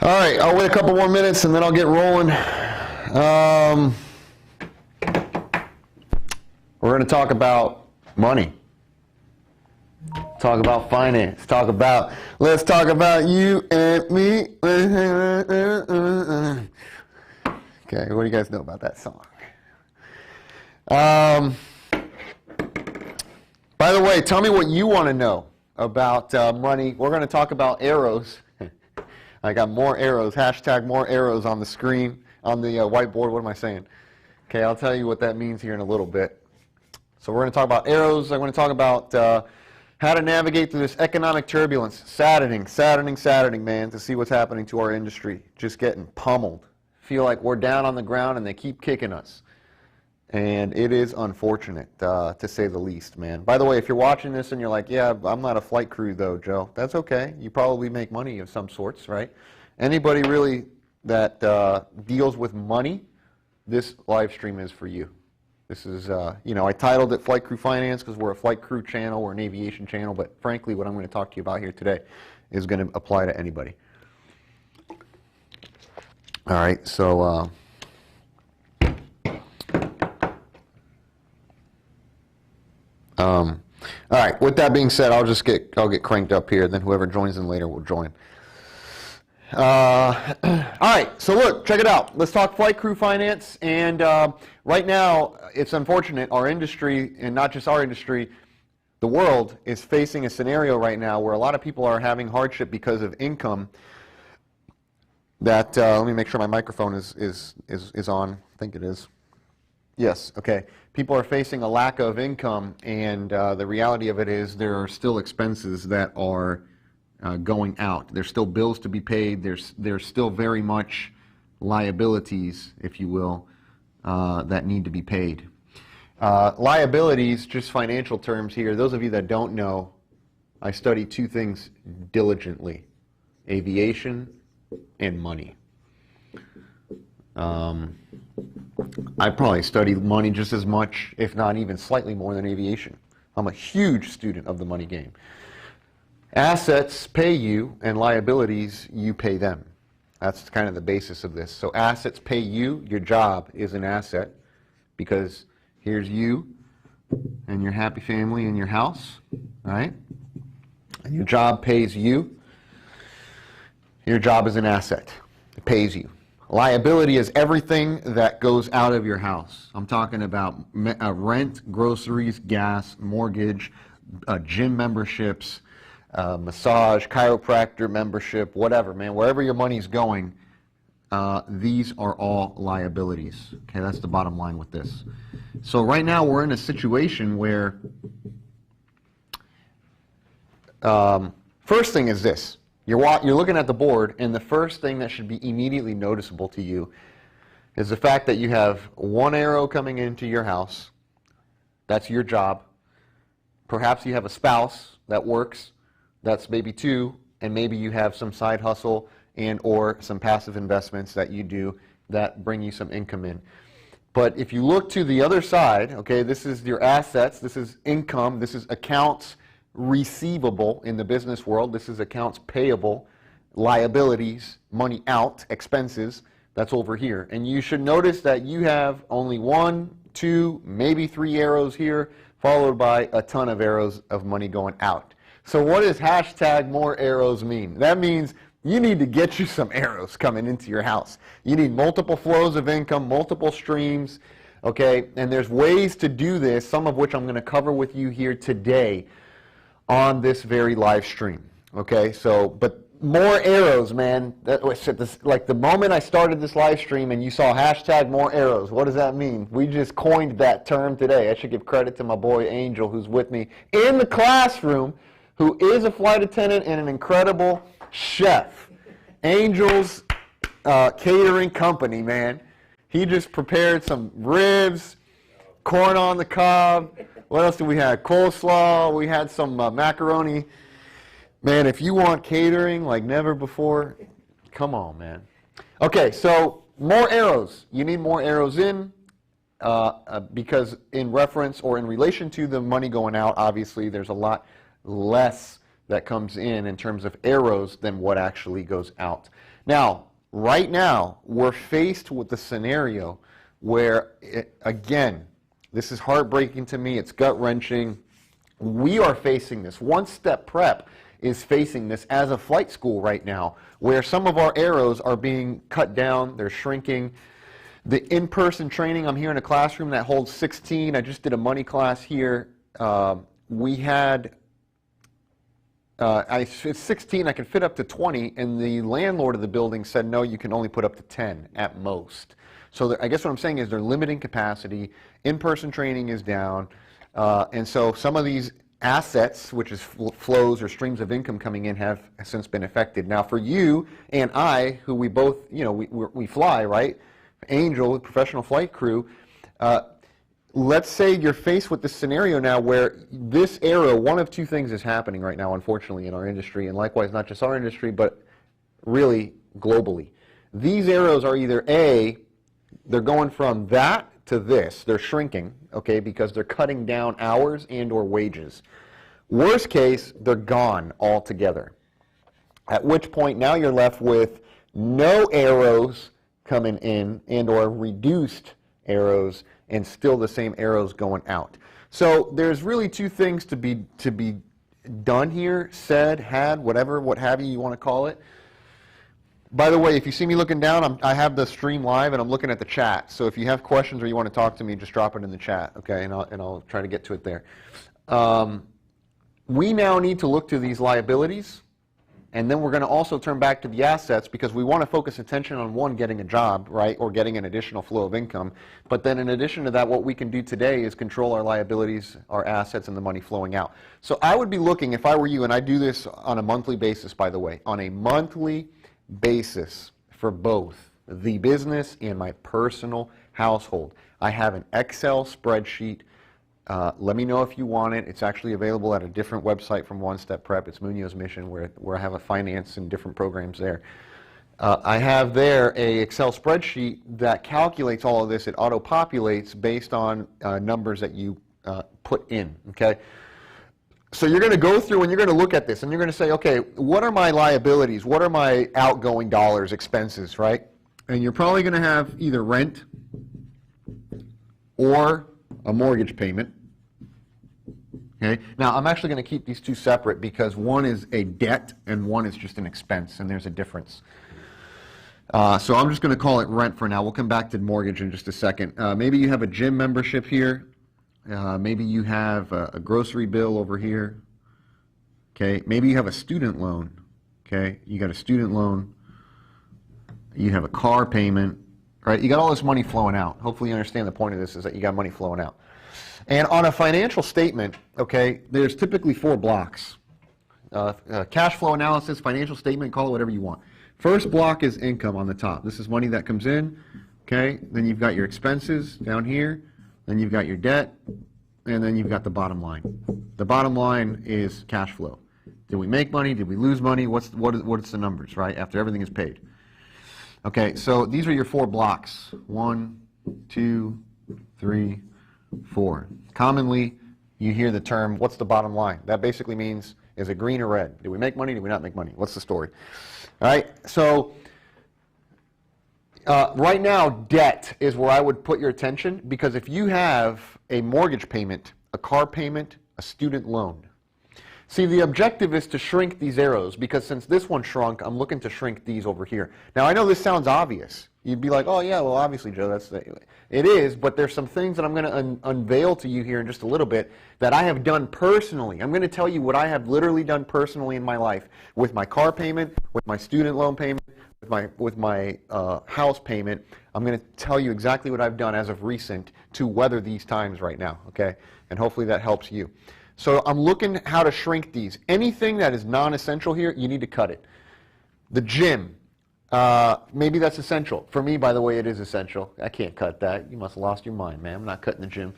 All right, I'll wait a couple more minutes and then I'll get rolling. We're going to talk about money. Talk about finance. Let's talk about you and me. Okay, what do you guys know about that song? By the way, tell me what you want to know about money. We're going to talk about arrows. I got more arrows, hashtag more arrows on the screen, on the whiteboard. What am I saying? Okay, I'll tell you what that means here in a little bit. So we're going to talk about arrows. I'm going to talk about how to navigate through this economic turbulence. Saddening, man, to see what's happening to our industry. Just getting pummeled. Feel like we're down on the ground and they keep kicking us. And it is unfortunate, to say the least, man. By the way, if you're watching this and you're like, yeah, I'm not a flight crew though, Joe, that's okay. You probably make money of some sorts, right? Anybody really that deals with money, this live stream is for you. This is, I titled it Flight Crew Finance because we're a flight crew channel, we're an aviation channel, but frankly, what I'm going to talk to you about here today is going to apply to anybody. All right, so... all right, with that being said, I'll get cranked up here, then whoever joins in later will join. All right, so look, check it out. Let's talk flight crew finance. And right now, it's unfortunate, our industry, and not just our industry, the world is facing a scenario right now where a lot of people are having hardship because of income that, let me make sure my microphone is on. I think it is. Yes, okay. People are facing a lack of income, and the reality of it is there are still expenses that are going out. There's still bills to be paid. There's still very much liabilities, if you will, that need to be paid. Liabilities, just financial terms here. Those of you that don't know, I study two things diligently: aviation and money. I probably study money just as much, if not even slightly more than aviation. I'm a huge student of the money game. Assets pay you, and liabilities, you pay them. That's kind of the basis of this. So assets pay you. Your job is an asset because here's you and your happy family and your house, right? And your job pays you. Your job is an asset. It pays you. Liability is everything that goes out of your house. I'm talking about rent, groceries, gas, mortgage, gym memberships, massage, chiropractor membership, whatever, man. Wherever your money's going, these are all liabilities. Okay, that's the bottom line with this. So right now we're in a situation where first thing is this. You're looking at the board, and the first thing that should be immediately noticeable to you is the fact that you have one arrow coming into your house. That's your job. Perhaps you have a spouse that works. That's maybe two, and maybe you have some side hustle and or some passive investments that you do that bring you some income in. But if you look to the other side, okay, this is your assets, this is income, this is accounts receivable in the business world. This is accounts payable, liabilities, money out, expenses. That's over here. And you should notice that you have only one, two, maybe three arrows here, followed by a ton of arrows of money going out. So what does hashtag more arrows mean? That means you need to get you some arrows coming into your house. You need multiple flows of income, multiple streams, okay? And there's ways to do this, some of which I'm going to cover with you here today on this very live stream, okay? So, but more arrows, man. Like the moment I started this live stream and you saw hashtag more arrows, what does that mean? We just coined that term today. I should give credit to my boy Angel, who's with me in the classroom, who is a flight attendant and an incredible chef. Angel's catering company, man. He just prepared some ribs, corn on the cob. What else did we have? Coleslaw. We had some macaroni. Man, if you want catering like never before, come on, man. Okay, so more arrows. You need more arrows in because in reference or in relation to the money going out, obviously there's a lot less that comes in terms of arrows than what actually goes out. Now, right now, we're faced with the scenario where, again, this is heartbreaking to me. It's gut-wrenching. We are facing this. One Step Prep is facing this as a flight school right now, where some of our arrows are being cut down. They're shrinking. The in-person training, I'm here in a classroom that holds 16. I just did a money class here. We had, it's 16, I can fit up to 20, and the landlord of the building said, no, you can only put up to 10 at most. So I guess what I'm saying is they're limiting capacity. In-person training is down. And so some of these assets, which is flows or streams of income coming in, have since been affected. Now for you and I, who we both, we fly, right? Angel, professional flight crew, let's say you're faced with this scenario now where this arrow, one of two things is happening right now, unfortunately, in our industry, and likewise not just our industry, but really globally. These arrows are either A, they're going from that to this, they're shrinking, okay, because they're cutting down hours and or wages. Worst case, they're gone altogether. At which point now you're left with no arrows coming in and or reduced arrows and still the same arrows going out. So there's really two things to be done here, said, had, whatever, what have you want to call it. By the way, if you see me looking down, I have the stream live and I'm looking at the chat. So if you have questions or you want to talk to me, just drop it in the chat, okay? And I'll try to get to it there. We now need to look to these liabilities, and then we're going to also turn back to the assets because we want to focus attention on, one, getting a job, right, or getting an additional flow of income. But then in addition to that, what we can do today is control our liabilities, our assets, and the money flowing out. So I would be looking, if I were you, and I do this on a monthly basis, by the way, on a monthly basis for both the business and my personal household. I have an Excel spreadsheet. Let me know if you want it. It's actually available at a different website from One Step Prep. It's Munoz Mission, where I have a finance and different programs there. I have there a Excel spreadsheet that calculates all of this. It auto-populates based on numbers that you put in, okay? So you're going to go through and you're going to look at this and you're going to say, okay, what are my liabilities? What are my outgoing dollars, expenses, right? And you're probably going to have either rent or a mortgage payment. Okay. Now I'm actually going to keep these two separate because one is a debt and one is just an expense, and there's a difference. So I'm just going to call it rent for now. We'll come back to mortgage in just a second. Maybe you have a gym membership here. Maybe you have a grocery bill over here. Okay. Maybe you have a student loan. Okay. You got a student loan. You have a car payment. Right. You got all this money flowing out. Hopefully you understand the point of this is that you got money flowing out. And on a financial statement, okay, there's typically 4 blocks. Cash flow analysis, financial statement, call it whatever you want. First block is income on the top. This is money that comes in. Okay. Then you've got your expenses down here. Then you've got your debt, and then you've got the bottom line. The bottom line is cash flow. Did we make money? Did we lose money? What's the numbers, right, after everything is paid? Okay, so these are your 4 blocks. 1, 2, 3, 4. Commonly, you hear the term, what's the bottom line? That basically means, is it green or red? Did we make money? Did we not make money? What's the story? All right, so right now, debt is where I would put your attention, because if you have a mortgage payment, a car payment, a student loan. See, the objective is to shrink these arrows, because since this one shrunk, I'm looking to shrink these over here. Now, I know this sounds obvious. You'd be like, oh yeah, well obviously, Joe, it is, but there's some things that I'm going to unveil to you here in just a little bit that I have done personally. I'm going to tell you what I have literally done personally in my life with my car payment, with my student loan payment, with my house payment. I'm going to tell you exactly what I've done as of recent to weather these times right now, okay? And hopefully that helps you. So I'm looking how to shrink these. Anything that is non-essential here, you need to cut it. The gym, maybe that's essential. For me, by the way, it is essential. I can't cut that. You must have lost your mind, man. I'm not cutting the gym.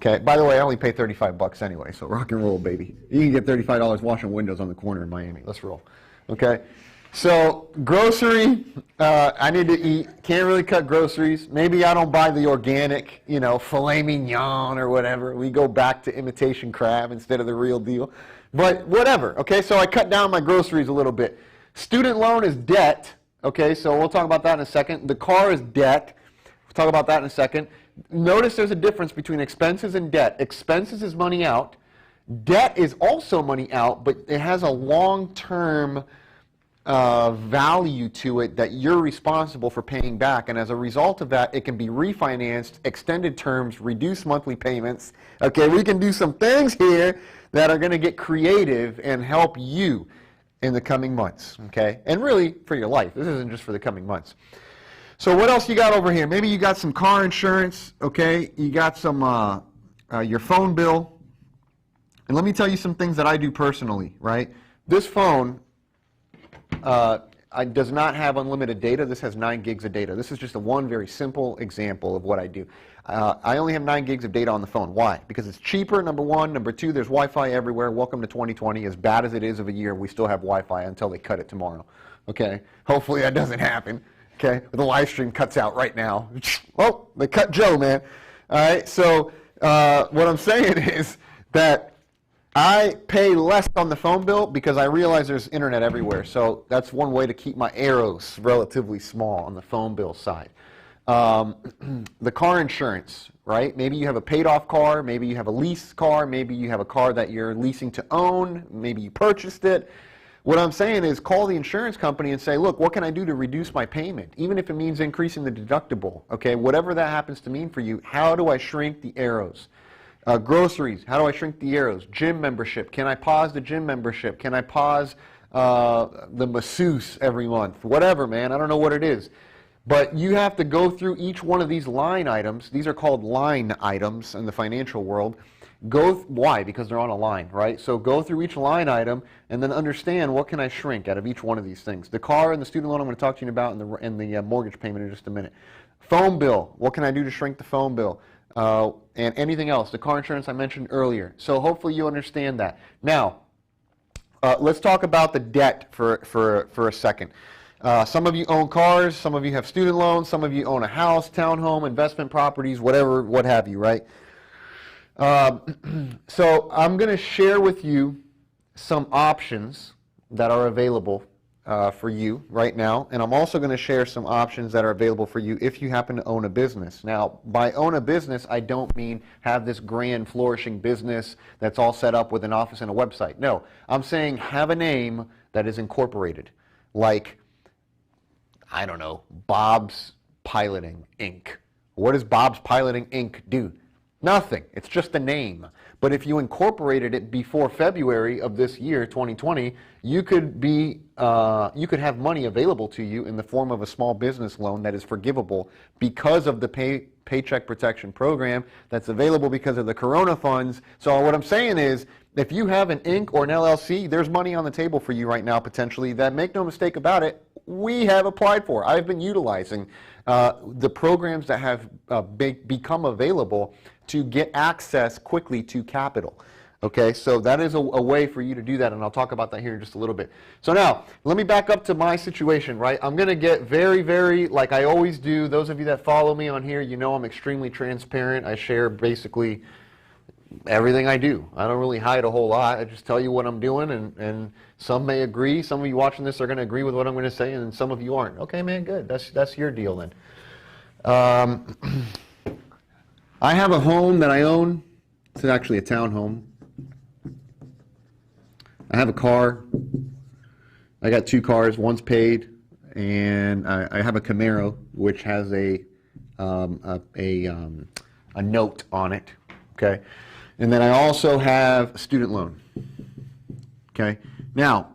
Okay. By the way, I only pay $35 anyway, so rock and roll, baby. You can get $35 washing windows on the corner in Miami. Let's roll. Okay. So grocery, I need to eat. Can't really cut groceries. Maybe I don't buy the organic, filet mignon or whatever. We go back to imitation crab instead of the real deal. But whatever, okay? So I cut down my groceries a little bit. Student loan is debt, Okay, so we'll talk about that in a second. The car is debt. We'll talk about that in a second. Notice there's a difference between expenses and debt. Expenses is money out. Debt is also money out, but it has a long-term value to it that you're responsible for paying back, and as a result of that, it can be refinanced, extended terms, reduced monthly payments. Okay, we can do some things here that are going to get creative and help you in the coming months, okay, and really for your life. This isn't just for the coming months. So what else you got over here? Maybe you got some car insurance, okay, you got some your phone bill, and let me tell you some things that I do personally, right? This phone does not have unlimited data. This has 9 gigs of data. This is just one very simple example of what I do. I only have 9 gigs of data on the phone. Why? Because it's cheaper, number one. Number two, there's Wi-Fi everywhere. Welcome to 2020. As bad as it is of a year, we still have Wi-Fi until they cut it tomorrow. Okay? Hopefully that doesn't happen. Okay? The live stream cuts out right now. Oh, they cut Joe, man. All right? So what I'm saying is that I pay less on the phone bill because I realize there's internet everywhere. So that's one way to keep my arrows relatively small on the phone bill side. The car insurance, right? Maybe you have a paid-off car. Maybe you have a lease car. Maybe you have a car that you're leasing to own. Maybe you purchased it. What I'm saying is call the insurance company and say, look, what can I do to reduce my payment? Even if it means increasing the deductible, okay? Whatever that happens to mean for you, how do I shrink the arrows? Groceries, how do I shrink the arrows? Gym membership, can I pause the gym membership? Can I pause the masseuse every month? Whatever, man, I don't know what it is. But you have to go through each one of these line items. These are called line items in the financial world. Why? Because they're on a line, right? So go through each line item and then understand what can I shrink out of each one of these things. The car and the student loan I'm going to talk to you about and the mortgage payment in just a minute. Phone bill, what can I do to shrink the phone bill? And anything else, the car insurance I mentioned earlier. So hopefully you understand that. Now, let's talk about the debt for a second. Some of you own cars, some of you have student loans, some of you own a house, townhome, investment properties, whatever, what have you, right? So I'm going to share with you some options that are available for you right now, and I'm also going to share some options that are available for you if you happen to own a business. Now, by own a business, I don't mean have this grand flourishing business that's all set up with an office and a website. No, I'm saying have a name that is incorporated, like, I don't know, Bob's Piloting Inc. What does Bob's Piloting Inc. do? Nothing. It's just a name. But if you incorporated it before February of this year, 2020, you could have money available to you in the form of a small business loan that is forgivable because of the Paycheck Protection Program that's available because of the Corona funds. So what I'm saying is, if you have an Inc. or an LLC, there's money on the table for you right now potentially that, make no mistake about it, we have applied for. I've been utilizing the programs that have become available to get access quickly to capital. Okay, so that is a way for you to do that, and I'll talk about that here in just a little bit. So now, let me back up to my situation, right? I'm going to get very, very, like I always do. Those of you that follow me on here, you know I'm extremely transparent. I share basically everything I do. I don't really hide a whole lot. I just tell you what I'm doing, and some may agree. Some of you watching this are going to agree with what I'm going to say, and some of you aren't. Okay, man, good. That's your deal then. I have a home that I own. It's actually a townhome. I have a car. I got 2 cars. One's paid, and I have a Camaro, which has a note on it. Okay, and then I also have a student loan. Okay, now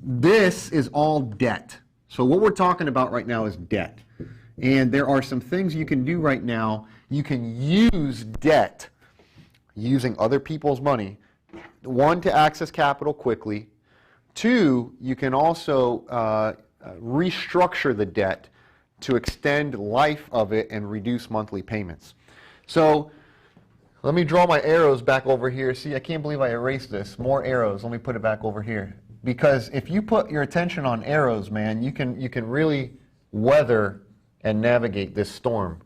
this is all debt. So what we're talking about right now is debt, and there are some things you can do right now. You can use debt using other people's money. 1, to access capital quickly. 2, you can also restructure the debt to extend life of it and reduce monthly payments. So let me draw my arrows back over here. See, I can't believe I erased this. More arrows. Let me put it back over here. Because if you put your attention on arrows, man, you can really weather and navigate this storm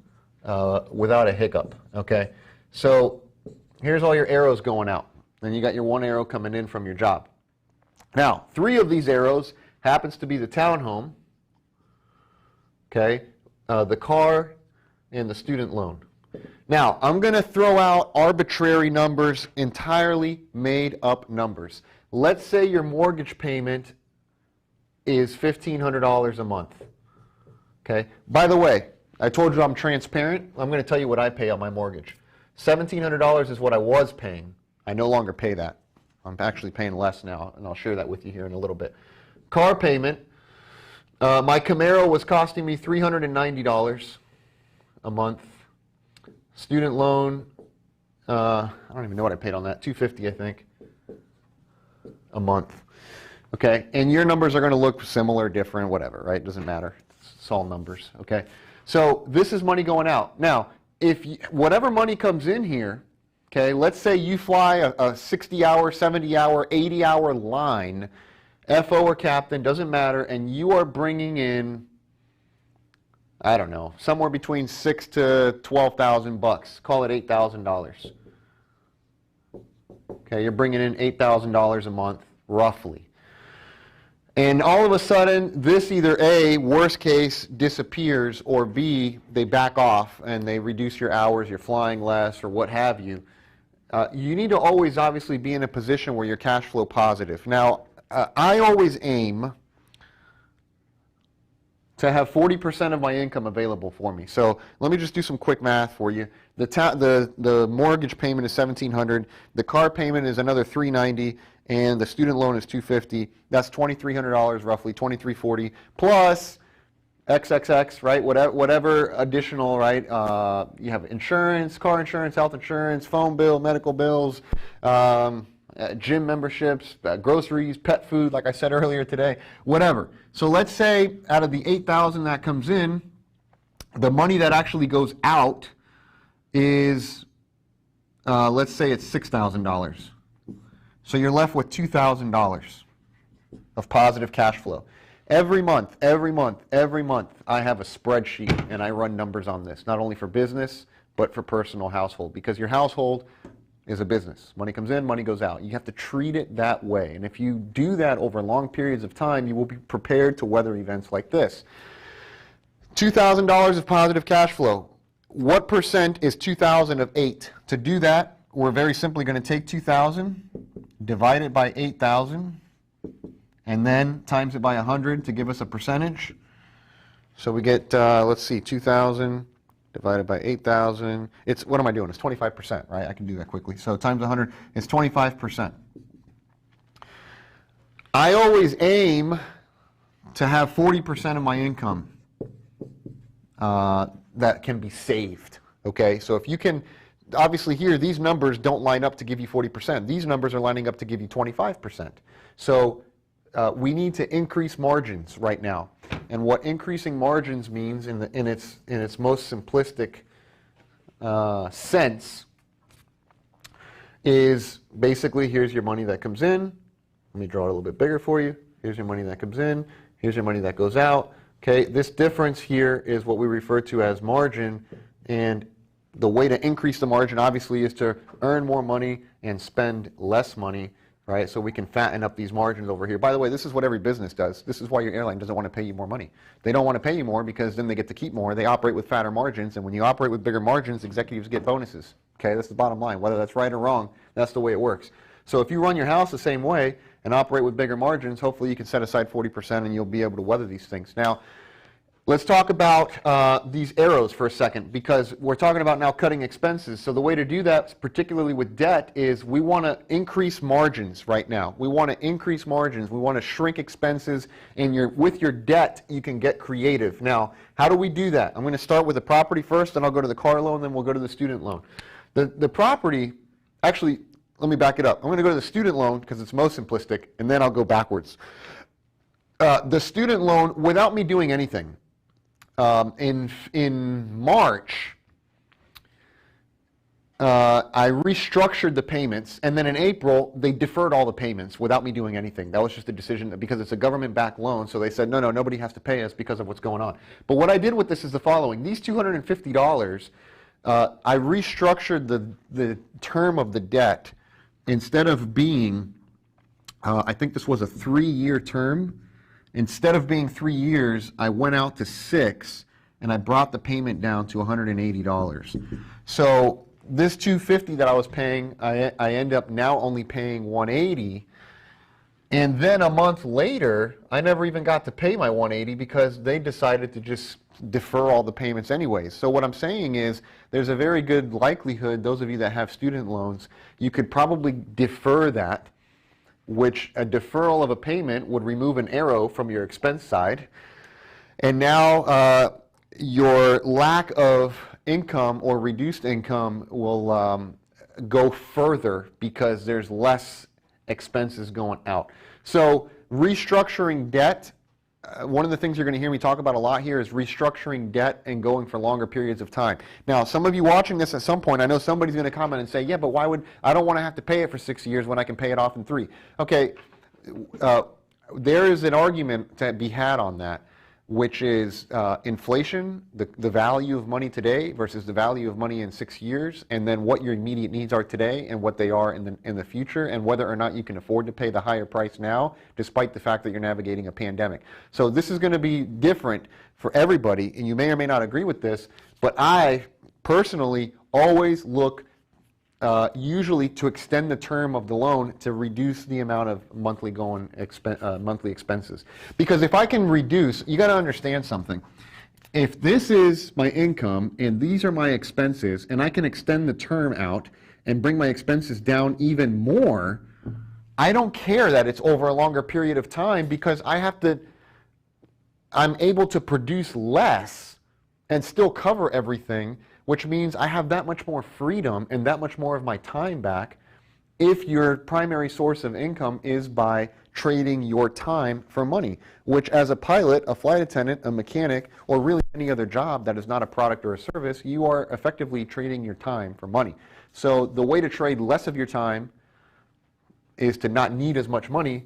without a hiccup. Okay? So here's all your arrows going out. Then you got your 1 arrow coming in from your job. Now, 3 of these arrows happens to be the townhome. okay, the car, and the student loan. Now, I'm going to throw out arbitrary numbers, entirely made up numbers. Let's say your mortgage payment is $1,500 a month. Okay. By the way, I told you I'm transparent. I'm going to tell you what I pay on my mortgage. $1,700 is what I was paying. I no longer pay that. I'm actually paying less now, and I'll share that with you here in a little bit. Car payment, my Camaro was costing me $390 a month. Student loan, I don't even know what I paid on that, $250 I think, a month. Okay, and your numbers are going to look similar, different, whatever, right? Doesn't matter. It's all numbers, okay? So this is money going out. Now, whatever money comes in here, okay, let's say you fly a 60-hour, 70-hour, 80-hour line, FO or captain, doesn't matter, and you are bringing in, I don't know, somewhere between $6,000 to $12,000. Call it $8,000. Okay, you're bringing in $8,000 a month, roughly. And all of a sudden, this either A, worst case, disappears, or B, they back off and they reduce your hours, you're flying less, or what have you. You need to always obviously be in a position where you're cash flow positive. Now, I always aim to have 40% of my income available for me. So let me just do some quick math for you. The mortgage payment is $1,700, the car payment is another $390, and the student loan is $250. That's $2,300 roughly, $2,340 plus XXX, right? Whatever additional, right? You have insurance, car insurance, health insurance, phone bill, medical bills, gym memberships, groceries, pet food, like I said earlier today, whatever. So let's say out of the $8,000 that comes in, the money that actually goes out is, let's say it's $6,000. So you're left with $2,000 of positive cash flow. Every month, I have a spreadsheet and I run numbers on this, not only for business, but for personal household, because your household is a business. Money comes in, money goes out. You have to treat it that way. And if you do that over long periods of time, you will be prepared to weather events like this. $2,000 of positive cash flow. What percent is 2,000 of 8? To do that, we're very simply going to take 2,000, divide it by 8,000, and then times it by 100 to give us a percentage. So we get, let's see, 2,000 divided by 8,000. It's, what am I doing? It's 25%, right? I can do that quickly. So times 100 is 25%. I always aim to have 40% of my income that can be saved. Okay, so if you can, obviously here, these numbers don't line up to give you 40%. These numbers are lining up to give you 25%. So we need to increase margins right now. And what increasing margins means in its most simplistic sense is basically, here's your money that comes in. Let me draw it a little bit bigger for you. Here's your money that comes in. Here's your money that goes out. Okay, this difference here is what we refer to as margin, and the way to increase the margin obviously is to earn more money and spend less money, right? So we can fatten up these margins over here. By the way, this is what every business does. This is why your airline doesn't want to pay you more money. They don't want to pay you more because then they get to keep more. They operate with fatter margins, and when you operate with bigger margins, executives get bonuses. Okay, that's the bottom line. Whether that's right or wrong, that's the way it works. So if you run your house the same way and operate with bigger margins, hopefully you can set aside 40% and you'll be able to weather these things. Now, let's talk about these arrows for a second, because we're talking about now cutting expenses. So the way to do that, particularly with debt, is we want to increase margins right now. We want to increase margins. We want to shrink expenses, and with your debt, you can get creative. Now, how do we do that? I'm going to start with the property first, then I'll go to the car loan, then we'll go to the student loan. The property, actually, let me back it up. I'm going to go to the student loan because it's most simplistic, and then I'll go backwards. The student loan, without me doing anything, in March, I restructured the payments, and then in April, they deferred all the payments without me doing anything. That was just a decision because it's a government-backed loan, so they said, no, nobody has to pay us because of what's going on. But what I did with this is the following. These $250, I restructured the term of the debt. Instead of being, I think this was a 3-year term, instead of being 3 years, I went out to 6, and I brought the payment down to $180. So this $250 that I was paying, I end up now only paying $180. And then a month later, I never even got to pay my $180 because they decided to just defer all the payments anyways. So what I'm saying is there's a very good likelihood, those of you that have student loans, you could probably defer that, which a deferral of a payment would remove an arrow from your expense side. And now your lack of income or reduced income will go further because there's less expenses going out. So restructuring debt, one of the things you're going to hear me talk about a lot here is restructuring debt and going for longer periods of time. Now, some of you watching this at some point, I know somebody's going to comment and say, yeah, but why would, I don't want to have to pay it for 6 years when I can pay it off in 3. Okay, there is an argument to be had on that, which is inflation, the value of money today versus the value of money in 6 years, and then what your immediate needs are today and what they are in the future, and whether or not you can afford to pay the higher price now, despite the fact that you're navigating a pandemic. So this is going to be different for everybody, and you may or may not agree with this, but I personally always look usually to extend the term of the loan to reduce the amount of monthly expenses. Because if I can reduce, you got to understand something. If this is my income and these are my expenses, and I can extend the term out and bring my expenses down even more, I don't care that it's over a longer period of time because I'm able to produce less and still cover everything, which means I have that much more freedom and that much more of my time back if your primary source of income is by trading your time for money, which as a pilot, a flight attendant, a mechanic, or really any other job that is not a product or a service, you are effectively trading your time for money. So the way to trade less of your time is to not need as much money,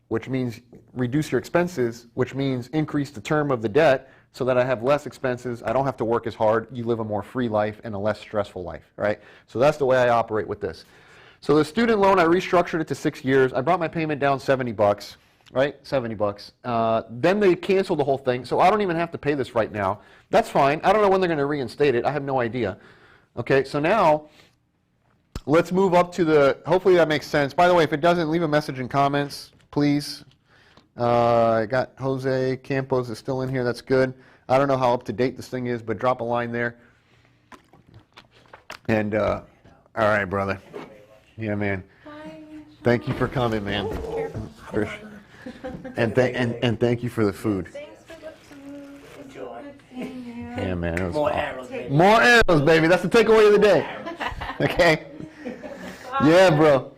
which means reduce your expenses, which means increase the term of the debt, so that I have less expenses, I don't have to work as hard, you live a more free life and a less stressful life, right? So that's the way I operate with this. So the student loan, I restructured it to 6 years. I brought my payment down $70, right? $70. Then they canceled the whole thing, so I don't even have to pay this right now. That's fine. I don't know when they're going to reinstate it. I have no idea. Okay, so now let's move up to hopefully that makes sense. By the way, if it doesn't, leave a message in comments, please. I got Jose Campos is still in here. That's good. I don't know how up to date this thing is, but drop a line there. And all right, brother. Yeah, man. Thank you for coming, man. And thank you for the food. Thanks for the food. Enjoy. Yeah, man. It was More fun. arrows, baby. More arrows, baby. That's the takeaway of the day. Okay. Yeah, bro.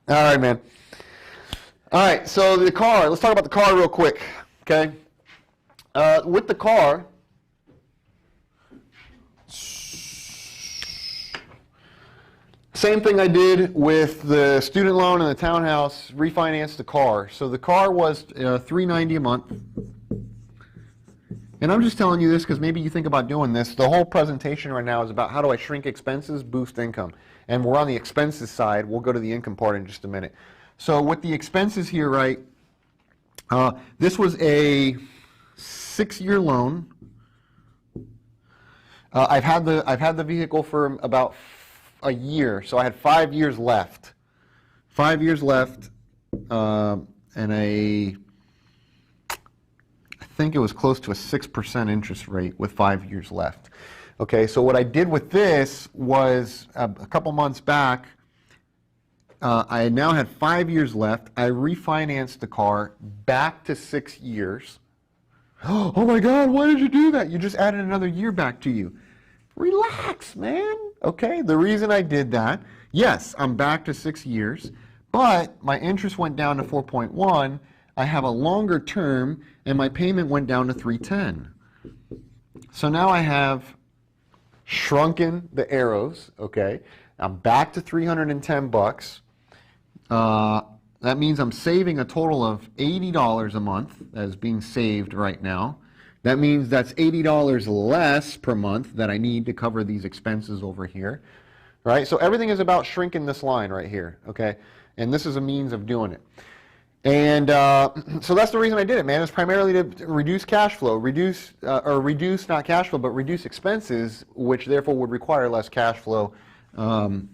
All right, man. All right, so the car, let's talk about the car real quick, okay? With the car, same thing I did with the student loan and the townhouse, refinanced the car. So the car was $390 a month. And I'm just telling you this because maybe you think about doing this. The whole presentation right now is about how do I shrink expenses, boost income. And we're on the expenses side. We'll go to the income part in just a minute. So with the expenses here, right, this was a 6-year loan. I've had the vehicle for about a year, so I had 5 years left. 5 years left, and I think it was close to a 6% interest rate with 5 years left. Okay, so what I did with this was a couple months back, I now had 5 years left. I refinanced the car back to 6 years. Oh my God, why did you do that? You just added another year back to you. Relax, man. Okay, the reason I did that, yes, I'm back to 6 years, but my interest went down to 4.1. I have a longer term, and my payment went down to $310. So now I have shrunken the arrows, okay? I'm back to $310. That means I'm saving a total of $80 a month that is being saved right now. That means that's $80 less per month that I need to cover these expenses over here, right? So everything is about shrinking this line right here, okay? And this is a means of doing it. And so that's the reason I did it, man. It's primarily to reduce cash flow, reduce not cash flow, but reduce expenses, which therefore would require less cash flow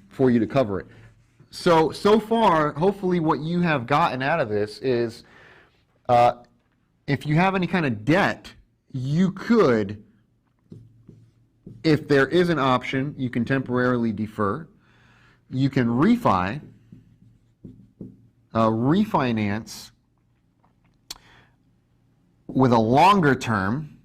for you to cover it. So far, hopefully what you have gotten out of this is if you have any kind of debt, you could, if there is an option, you can temporarily defer. You can refinance with a longer term.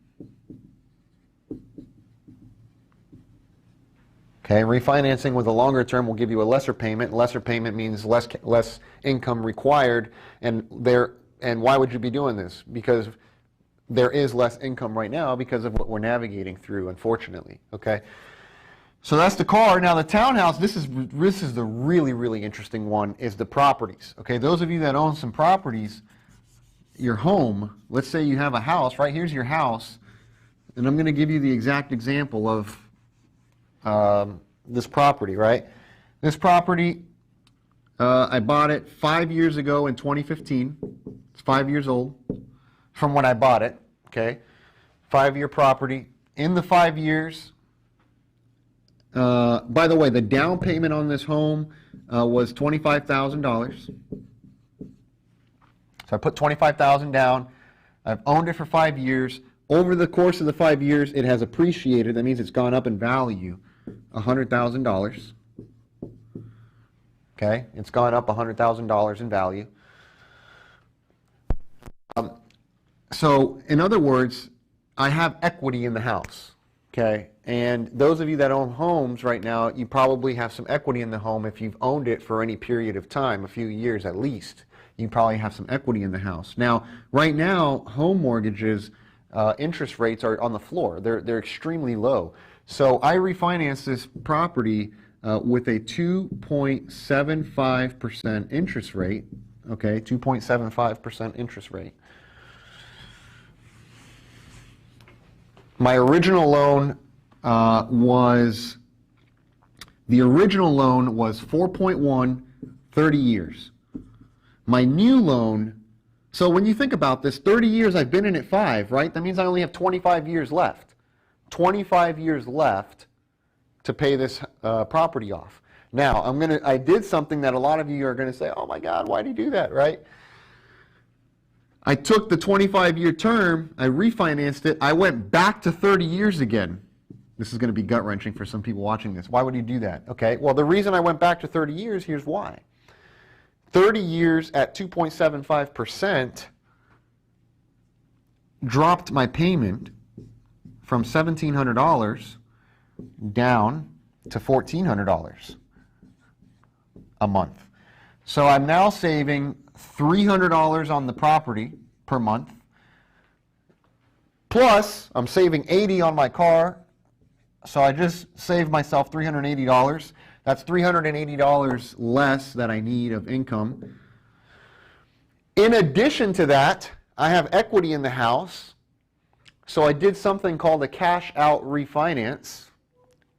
Okay, refinancing with a longer term will give you a lesser payment. Lesser payment means less income required, and why would you be doing this? Because there is less income right now because of what we're navigating through, unfortunately. Okay, so that's the car. Now the townhouse. This is the really interesting one. Is the properties. Okay, those of you that own some properties, your home. Let's say you have a house. Right here's your house, and I'm going to give you the exact example of this property, right? This property, I bought it 5 years ago in 2015. It's 5 years old from when I bought it, okay? 5-year property. In the 5 years, by the way, the down payment on this home was $25,000. So I put $25,000 down. I've owned it for 5 years. Over the course of the 5 years, it has appreciated. That means it's gone up in value. $100,000. Okay, it's gone up $100,000 in value. So, in other words, I have equity in the house. Okay, and those of you that own homes right now, you probably have some equity in the home if you've owned it for any period of time, a few years at least. You probably have some equity in the house. Now, right now, home mortgages, interest rates are on the floor. They're extremely low. So I refinanced this property with a 2.75% interest rate. Okay, 2.75% interest rate. My original loan was 4.1, 30 years. My new loan, so when you think about this, 30 years I've been in it 5, right? That means I only have 25 years left. 25 years left to pay this property off. Now, I did something that a lot of you are going to say, oh my God, why did you do that, right? I took the 25-year term, I refinanced it, I went back to 30 years again. This is going to be gut-wrenching for some people watching this. Why would you do that? Okay, well, the reason I went back to 30 years, here's why. 30 years at 2.75% dropped my payment from $1,700 down to $1,400 a month. So I'm now saving $300 on the property per month. Plus, I'm saving $80 on my car. So I just saved myself $380. That's $380 less that I need of income. In addition to that, I have equity in the house. So I did something called a cash out refinance.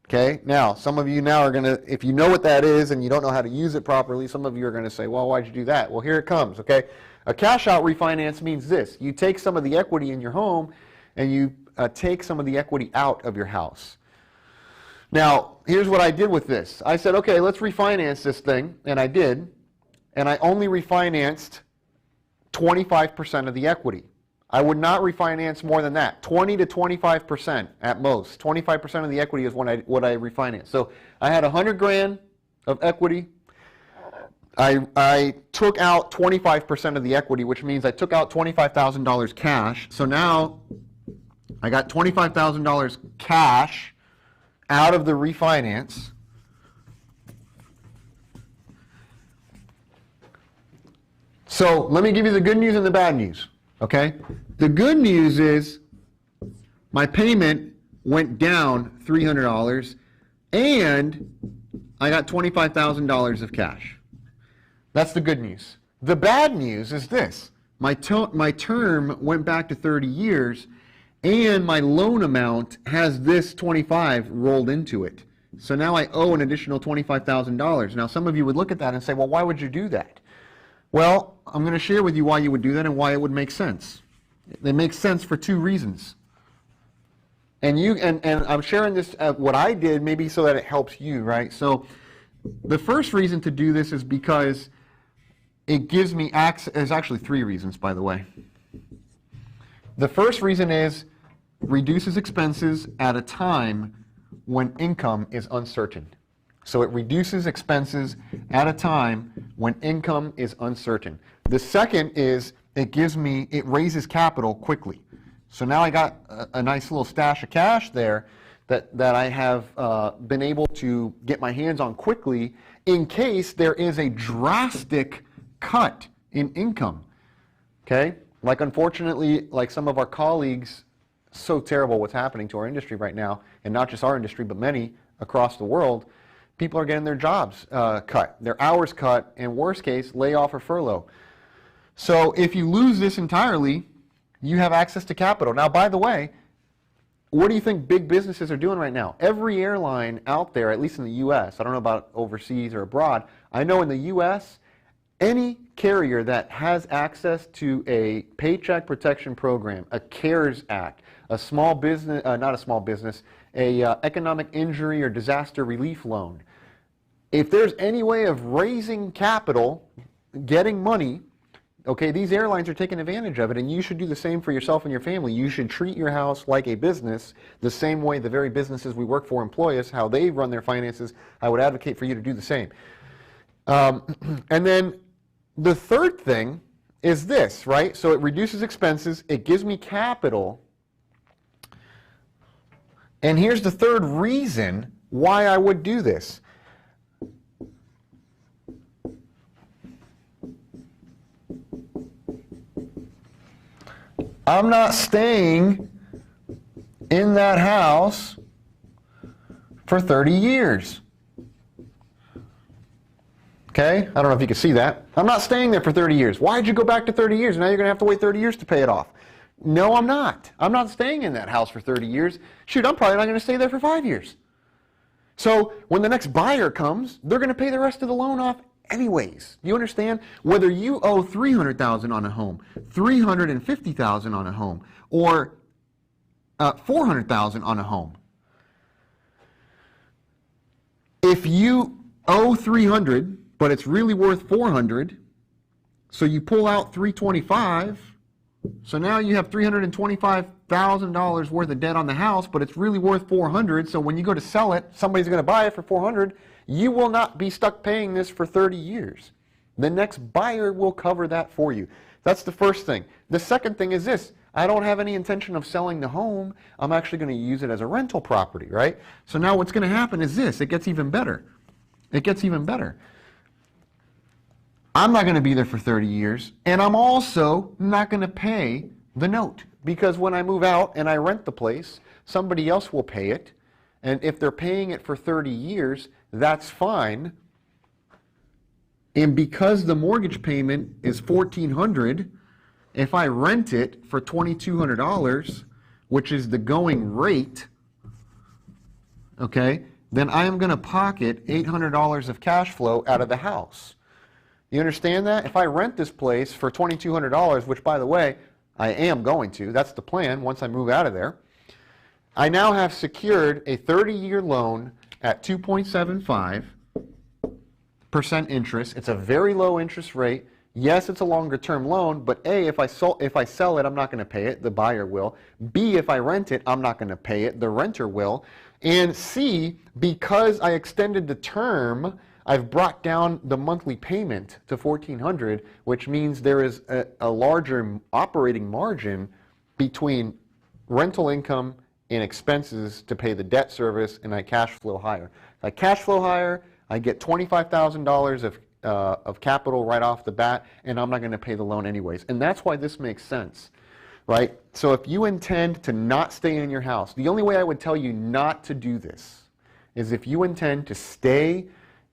Okay, now some of you now are going to, if you know what that is and you don't know how to use it properly, some of you are going to say, well, why'd you do that? Well, here it comes, okay? A cash out refinance means this. You take some of the equity in your home and you take some of the equity out of your house. Now, here's what I did with this. I said, okay, let's refinance this thing, and I did, and I only refinanced 25% of the equity. I would not refinance more than that. 20 to 25% at most. 25% of the equity is what I refinance. So I had 100 grand of equity. I took out 25% of the equity, which means I took out $25,000 cash. So now I got $25,000 cash out of the refinance. So let me give you the good news and the bad news. Okay? The good news is my payment went down $300 and I got $25,000 of cash. That's the good news. The bad news is this. My term went back to 30 years and my loan amount has this 25 rolled into it. So now I owe an additional $25,000. Now some of you would look at that and say, well, why would you do that? Well, I'm going to share with you why you would do that and why it would make sense. It makes sense for two reasons. And I'm sharing this, what I did, maybe so that it helps you, right? So the first reason to do this is because it gives me access. There's actually three reasons, by the way. The first reason is reduces expenses at a time when income is uncertain. So it reduces expenses at a time when income is uncertain. The second is it raises capital quickly. So now I got a nice little stash of cash there that I have been able to get my hands on quickly in case there is a drastic cut in income. Okay? Like, unfortunately, like some of our colleagues, so terrible what's happening to our industry right now, and not just our industry, but many across the world. People are getting their jobs cut, their hours cut, and worst case, layoff or furlough. So if you lose this entirely, you have access to capital. Now, by the way, what do you think big businesses are doing right now? Every airline out there, at least in the U.S., I don't know about overseas or abroad, I know in the U.S., any carrier that has access to a Paycheck Protection Program, a CARES Act, a small business, not a small business, a economic injury or disaster relief loan, if there's any way of raising capital, getting money, okay, these airlines are taking advantage of it, and you should do the same for yourself and your family. You should treat your house like a business the same way the very businesses we work for employ us, how they run their finances. I would advocate for you to do the same. And then the third thing is this, right? So it reduces expenses, it gives me capital, and here's the third reason why I would do this. I'm not staying in that house for 30 years. Okay? I don't know if you can see that. I'm not staying there for 30 years. Why'd you go back to 30 years? Now you're going to have to wait 30 years to pay it off. No, I'm not. I'm not staying in that house for 30 years. Shoot, I'm probably not going to stay there for 5 years. So when the next buyer comes, they're going to pay the rest of the loan off anyways. You understand? Whether you owe $300,000 on a home, $350,000 on a home, or $400,000 on a home. If you owe $300,000, but it's really worth $400,000, so you pull out $325,000, so now you have $325,000 worth of debt on the house, but it's really worth $400,000, so when you go to sell it, somebody's going to buy it for $400,000. You will not be stuck paying this for 30 years. The next buyer will cover that for you. That's the first thing. The second thing is this. I don't have any intention of selling the home. I'm actually going to use it as a rental property, right? So now what's going to happen is this. It gets even better. It gets even better. I'm not going to be there for 30 years, and I'm also not going to pay the note, because when I move out and I rent the place, somebody else will pay it, and if they're paying it for 30 years, that's fine. And because the mortgage payment is $1,400, if I rent it for $2,200, which is the going rate, okay, then I am going to pocket $800 of cash flow out of the house. You understand that? If I rent this place for $2,200, which, by the way, I am going to, that's the plan once I move out of there, I now have secured a 30-year loan at 2.75% interest. It's a very low interest rate. Yes, it's a longer-term loan, but A, if I sell it, I'm not going to pay it. The buyer will. B, if I rent it, I'm not going to pay it. The renter will. And C, because I extended the term, I've brought down the monthly payment to $1,400, which means there is a larger operating margin between rental income and expenses to pay the debt service, and I cash flow higher. If I cash flow higher, I get $25,000 of capital right off the bat, and I'm not going to pay the loan anyways. And that's why this makes sense, right? So if you intend to not stay in your house, the only way I would tell you not to do this is if you intend to stay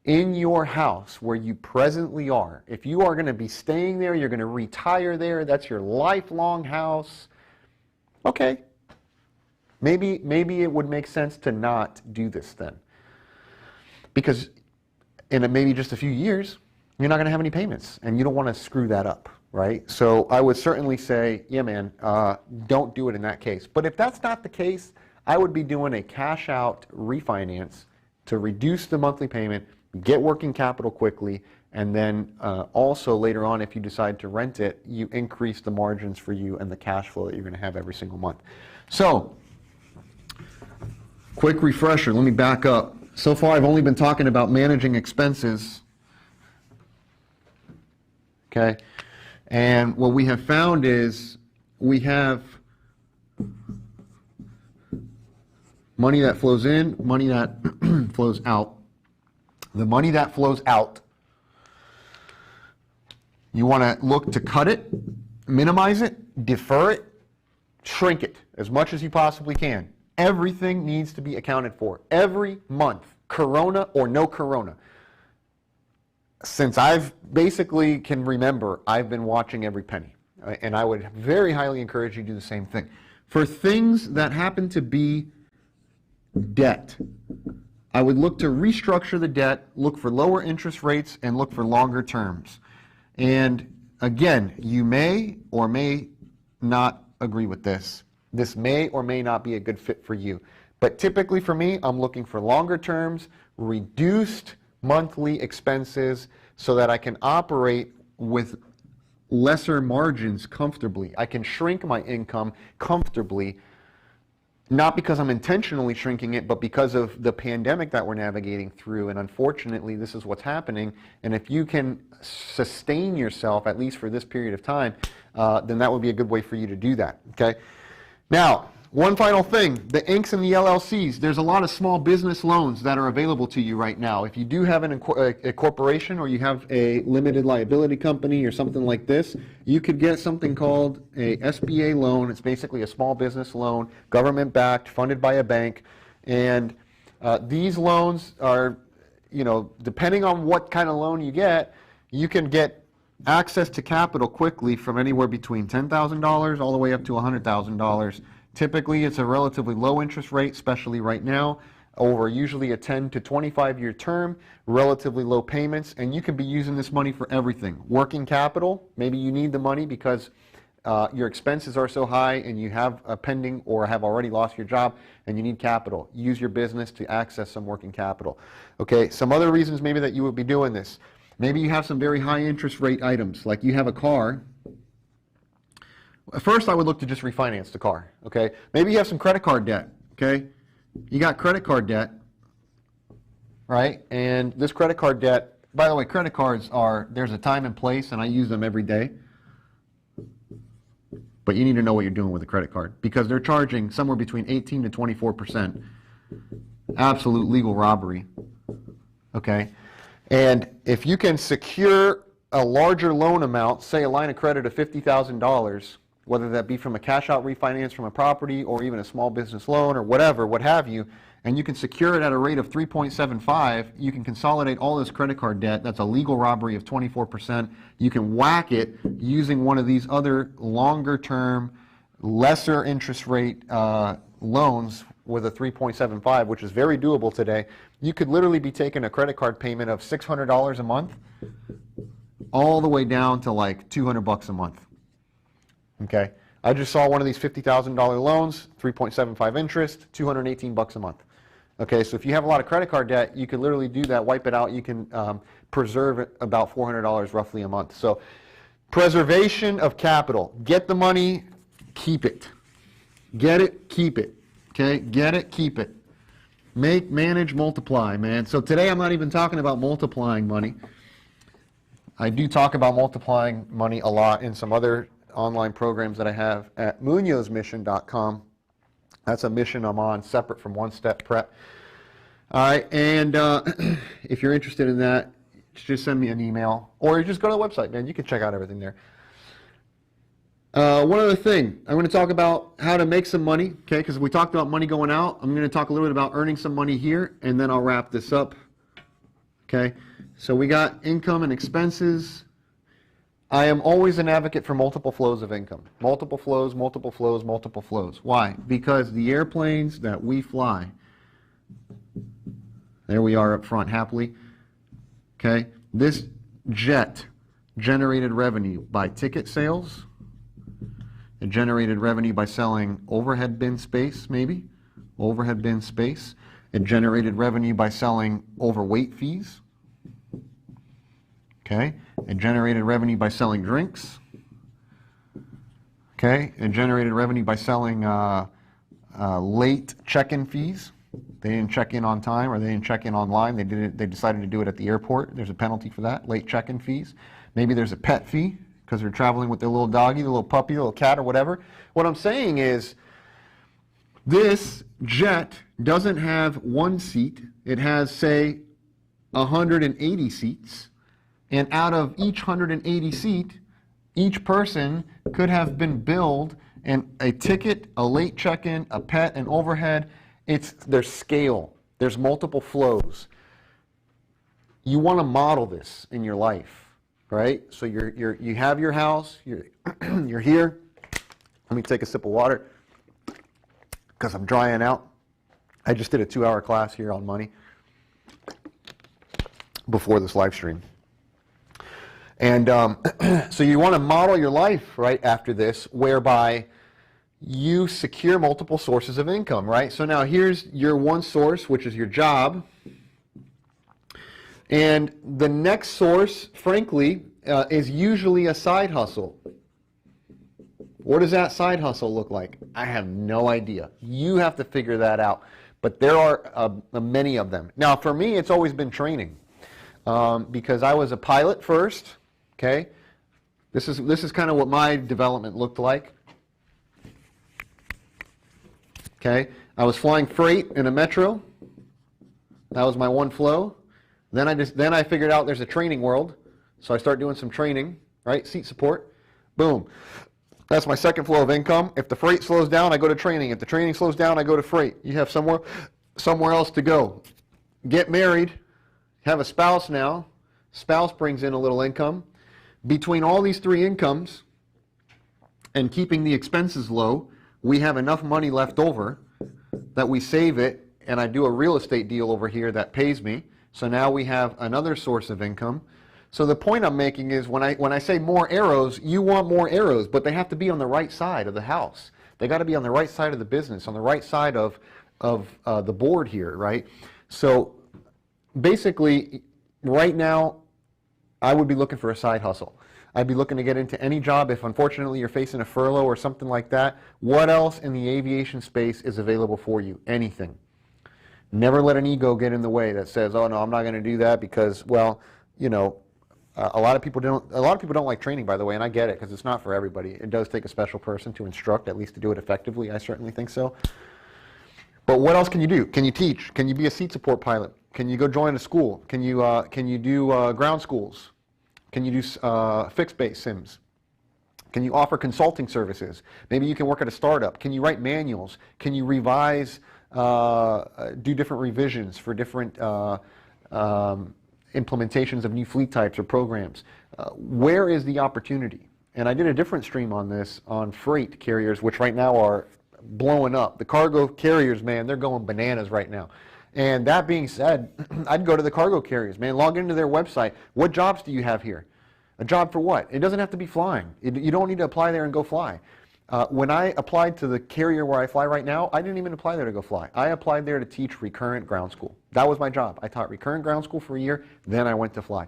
in your house where you presently are. If you are going to be staying there, you're going to retire there, that's your lifelong house, okay. Maybe it would make sense to not do this then. Because in maybe just a few years, you're not going to have any payments, and you don't want to screw that up, right? So I would certainly say, yeah, man, don't do it in that case. But if that's not the case, I would be doing a cash out refinance to reduce the monthly payment, get working capital quickly, and then also later on, if you decide to rent it, you increase the margins for you and the cash flow that you're going to have every single month. So, quick refresher, let me back up. So far I've only been talking about managing expenses. Okay, and what we have found is we have money that flows in, money that flows out. The money that flows out, you want to look to cut it, minimize it, defer it, shrink it as much as you possibly can. Everything needs to be accounted for every month, corona or no corona. Since I've basically can remember, I've been watching every penny. And I would very highly encourage you to do the same thing. For things that happen to be debt, I would look to restructure the debt, look for lower interest rates, and look for longer terms. And again, you may or may not agree with this. This may or may not be a good fit for you. But typically for me, I'm looking for longer terms, reduced monthly expenses so that I can operate with lesser margins comfortably. I can shrink my income comfortably, not because I'm intentionally shrinking it, but because of the pandemic that we're navigating through. And unfortunately, this is what's happening. And if you can sustain yourself, at least for this period of time, then that would be a good way for you to do that. Okay. Now, one final thing, the Incs and the LLCs, there's a lot of small business loans that are available to you right now. If you do have a corporation or you have a limited liability company or something like this, you could get something called a SBA loan. It's basically a small business loan, government-backed, funded by a bank. And these loans are, depending on what kind of loan you get, you can get access to capital quickly from anywhere between $10,000 all the way up to $100,000. Typically, it's a relatively low interest rate, especially right now, over usually a 10 to 25-year term, relatively low payments, and you can be using this money for everything. Working capital, maybe you need the money because your expenses are so high and you have a pending or have already lost your job and you need capital. Use your business to access some working capital. Okay, some other reasons maybe that you would be doing this. Maybe you have some very high interest rate items, like you have a car. First, I would look to just refinance the car, okay? Maybe you have some credit card debt, okay? You got credit card debt, right? And this credit card debt, by the way, credit cards there's a time and place, and I use them every day. But you need to know what you're doing with a credit card because they're charging somewhere between 18 to 24%. Absolute legal robbery, okay? And if you can secure a larger loan amount, say a line of credit of $50,000, whether that be from a cash out refinance from a property or even a small business loan or whatever, what have you, and you can secure it at a rate of 3.75, you can consolidate all this credit card debt. That's a legal robbery of 24%. You can whack it using one of these other longer term, lesser interest rate loans with a 3.75, which is very doable today. You could literally be taking a credit card payment of $600 a month all the way down to like $200 a month. Okay, I just saw one of these $50,000 loans, 3.75 interest, $218 a month. Okay, so if you have a lot of credit card debt, you can literally do that, wipe it out. You can preserve about $400 roughly a month. So preservation of capital. Get the money, keep it. Get it, keep it. Okay, get it, keep it. Make, manage, multiply, man. So today I'm not even talking about multiplying money. I do talk about multiplying money a lot in some other online programs that I have at MunozMission.com. That's a mission I'm on, separate from One Step Prep. All right, and if you're interested in that, just send me an email, or just go to the website, man. You can check out everything there. One other thing, I'm going to talk about how to make some money, okay, because we talked about money going out. I'm going to talk a little bit about earning some money here, and then I'll wrap this up, okay? So we got income and expenses. I am always an advocate for multiple flows of income. Multiple flows, multiple flows, multiple flows. Why? Because the airplanes that we fly, there we are up front happily, okay? This Jet generated revenue by ticket sales. It generated revenue by selling overhead bin space, maybe. Overhead bin space. It generated revenue by selling overweight fees. Okay. It generated revenue by selling drinks. Okay. It generated revenue by selling late check-in fees. They didn't check in on time or they didn't check in online. They decided to do it at the airport. There's a penalty for that, late check-in fees. Maybe there's a pet fee because they're traveling with their little doggy, the little puppy, the little cat or whatever. What I'm saying is this jet doesn't have one seat. It has, say, 180 seats. And out of each 180 seat, each person could have been billed and a ticket, a late check-in, a pet, an overhead. There's scale. There's multiple flows. You want to model this in your life, right? So you have your house. You're here. Let me take a sip of water because I'm drying out. I just did a 2-hour class here on money before this live stream. And so you want to model your life right after this, whereby you secure multiple sources of income, right? So now here's your one source, which is your job. And the next source, frankly, is usually a side hustle. What does that side hustle look like? I have no idea. You have to figure that out. But there are many of them. Now, for me, it's always been training because I was a pilot first. Okay, this is kind of what my development looked like. Okay, I was flying freight in a metro. That was my one flow. Then I figured out there's a training world, so I start doing some training. Right, seat support. Boom. That's my second flow of income. If the freight slows down, I go to training. If the training slows down, I go to freight. You have somewhere else to go. Get married. Have a spouse now. Spouse brings in a little income. Between all these three incomes and keeping the expenses low, we have enough money left over that we save it, and I do a real estate deal over here that pays me. So now we have another source of income. So the point I'm making is when I say more arrows, you want more arrows, but they have to be on the right side of the house. They got to be on the right side of the business, on the right side of the board here, right? So basically, right now, I would be looking for a side hustle. I'd be looking to get into any job if unfortunately you're facing a furlough or something like that. What else in the aviation space is available for you? Anything. Never let an ego get in the way that says, "Oh no, I'm not going to do that because, well, you know, a lot of people don't like training, by the way, and I get it because it's not for everybody. It does take a special person to instruct, at least to do it effectively. I certainly think so. But what else can you do? Can you teach? Can you be a seat support pilot? Can you go join a school? Can you do ground schools? Can you do fixed base sims? Can you offer consulting services? Maybe you can work at a startup. Can you write manuals? Can you revise, do different revisions for different implementations of new fleet types or programs? Where is the opportunity? And I did a different stream on this on freight carriers, which right now are blowing up. The cargo carriers, man, they're going bananas right now. And that being said, I'd go to the cargo carriers, man, log into their website. What jobs do you have here? A job for what? It doesn't have to be flying. You don't need to apply there and go fly. When I applied to the carrier where I fly right now, I didn't even apply there to go fly. I applied there to teach recurrent ground school. That was my job. I taught recurrent ground school for a year, then I went to fly.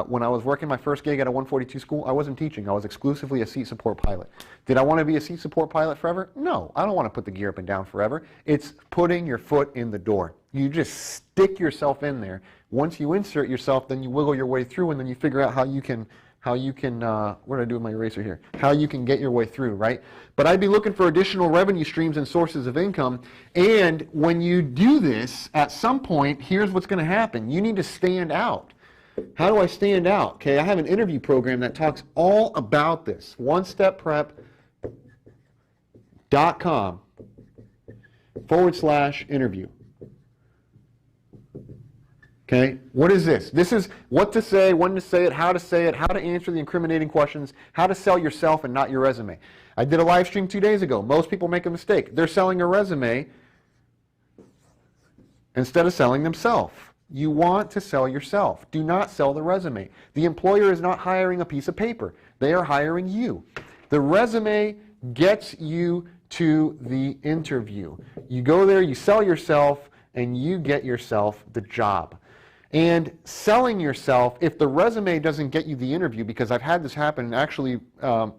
When I was working my first gig at a 142 school, I wasn't teaching. I was exclusively a seat support pilot. Did I want to be a seat support pilot forever? No, I don't want to put the gear up and down forever. It's putting your foot in the door. You just stick yourself in there. Once you insert yourself, then you wiggle your way through, and then you figure out how you can, what did I do with my eraser here? How you can get your way through, right? But I'd be looking for additional revenue streams and sources of income. And when you do this, at some point, here's what's going to happen. You need to stand out. How do I stand out? Okay, I have an interview program that talks all about this. onestepprep.com/interview. Okay, what is this? This is what to say, when to say it, how to answer the incriminating questions, how to sell yourself and not your resume. I did a live stream 2 days ago. Most people make a mistake. They're selling a resume instead of selling themselves. You want to sell yourself. Do not sell the resume. The employer is not hiring a piece of paper. They are hiring you. The resume gets you to the interview. You go there, you sell yourself, and you get yourself the job. And selling yourself, if the resume doesn't get you the interview, because I've had this happen actually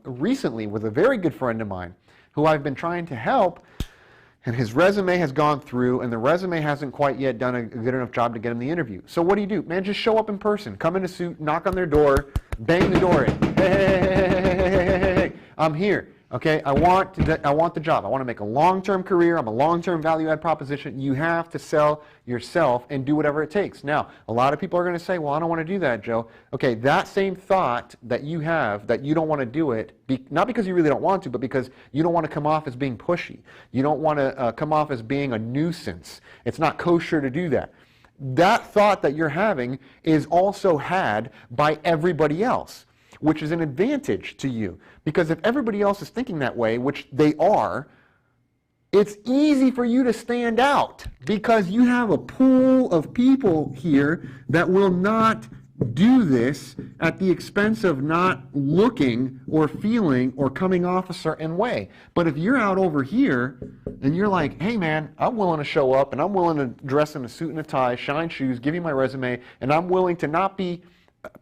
recently with a very good friend of mine who I've been trying to help, and his resume has gone through, and the resume hasn't quite yet done a good enough job to get him the interview. So what do? Man, just show up in person. Come in a suit, knock on their door, bang the door in. Hey, I'm here. Okay, I want the job. I want to make a long-term career. I'm a long-term value-add proposition. You have to sell yourself and do whatever it takes. Now, a lot of people are going to say, well, I don't want to do that, Joe. Okay, that same thought that you have, that you don't want to do it, not because you really don't want to, but because you don't want to come off as being pushy. You don't want to come off as being a nuisance. It's not kosher to do that. That thought that you're having is also had by everybody else, which is an advantage to you. Because if everybody else is thinking that way, which they are, it's easy for you to stand out because you have a pool of people here that will not do this at the expense of not looking or feeling or coming off a certain way. But if you're out over here and you're like, hey man, I'm willing to show up and I'm willing to dress in a suit and a tie, shine shoes, give you my resume, and I'm willing to not be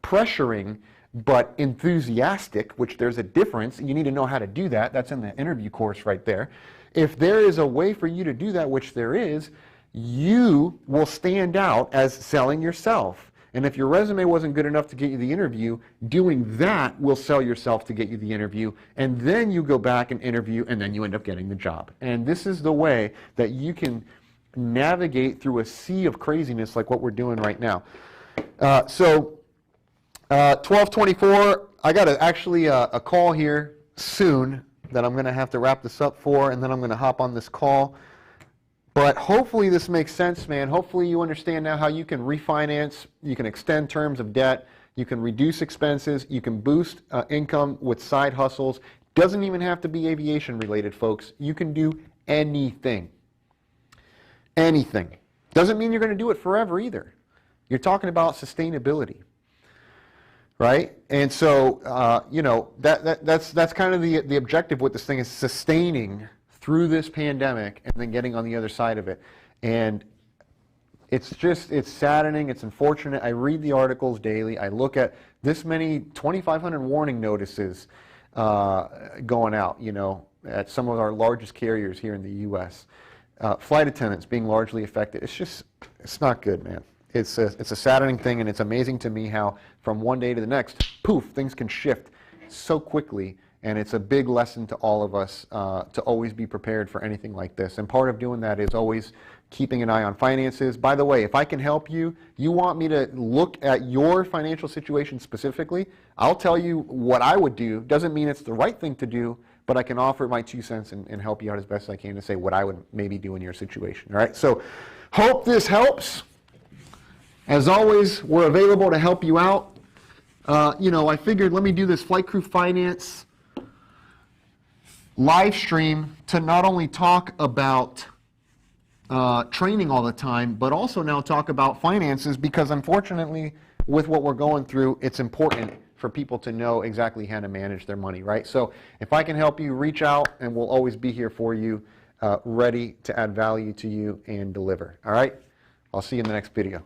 pressuring but enthusiastic, which there's a difference, and you need to know how to do that. That's in the interview course right there. If there is a way for you to do that, which there is, you will stand out as selling yourself. And if your resume wasn't good enough to get you the interview, doing that will sell yourself to get you the interview, and then you go back and interview, and then you end up getting the job. And this is the way that you can navigate through a sea of craziness like what we're doing right now. 12:24, I got actually a call here soon that I'm going to have to wrap this up for, and then I'm going to hop on this call. But hopefully this makes sense, man. Hopefully you understand now how you can refinance, you can extend terms of debt, you can reduce expenses, you can boost income with side hustles. Doesn't even have to be aviation related, folks. You can do anything. Anything. Doesn't mean you're going to do it forever either. You're talking about sustainability. Right? And so, you know, that's kind of the objective with this thing, is sustaining through this pandemic and then getting on the other side of it. And it's saddening, it's unfortunate. I read the articles daily. I look at this many 2,500 warning notices going out, you know, at some of our largest carriers here in the U.S. Flight attendants being largely affected. It's not good, man. It's a saddening thing, and it's amazing to me how from one day to the next, poof, things can shift so quickly, and it's a big lesson to all of us to always be prepared for anything like this. And part of doing that is always keeping an eye on finances. By the way, if I can help you, you want me to look at your financial situation specifically, I'll tell you what I would do. Doesn't mean it's the right thing to do, but I can offer my 2 cents and help you out as best I can to say what I would maybe do in your situation. All right, so hope this helps. As always, we're available to help you out. You know, I figured let me do this Flight Crew Finance live stream to not only talk about training all the time, but also now talk about finances, because unfortunately, with what we're going through, it's important for people to know exactly how to manage their money, right? So if I can help you, reach out, and we'll always be here for you, ready to add value to you and deliver. All right? I'll see you in the next video.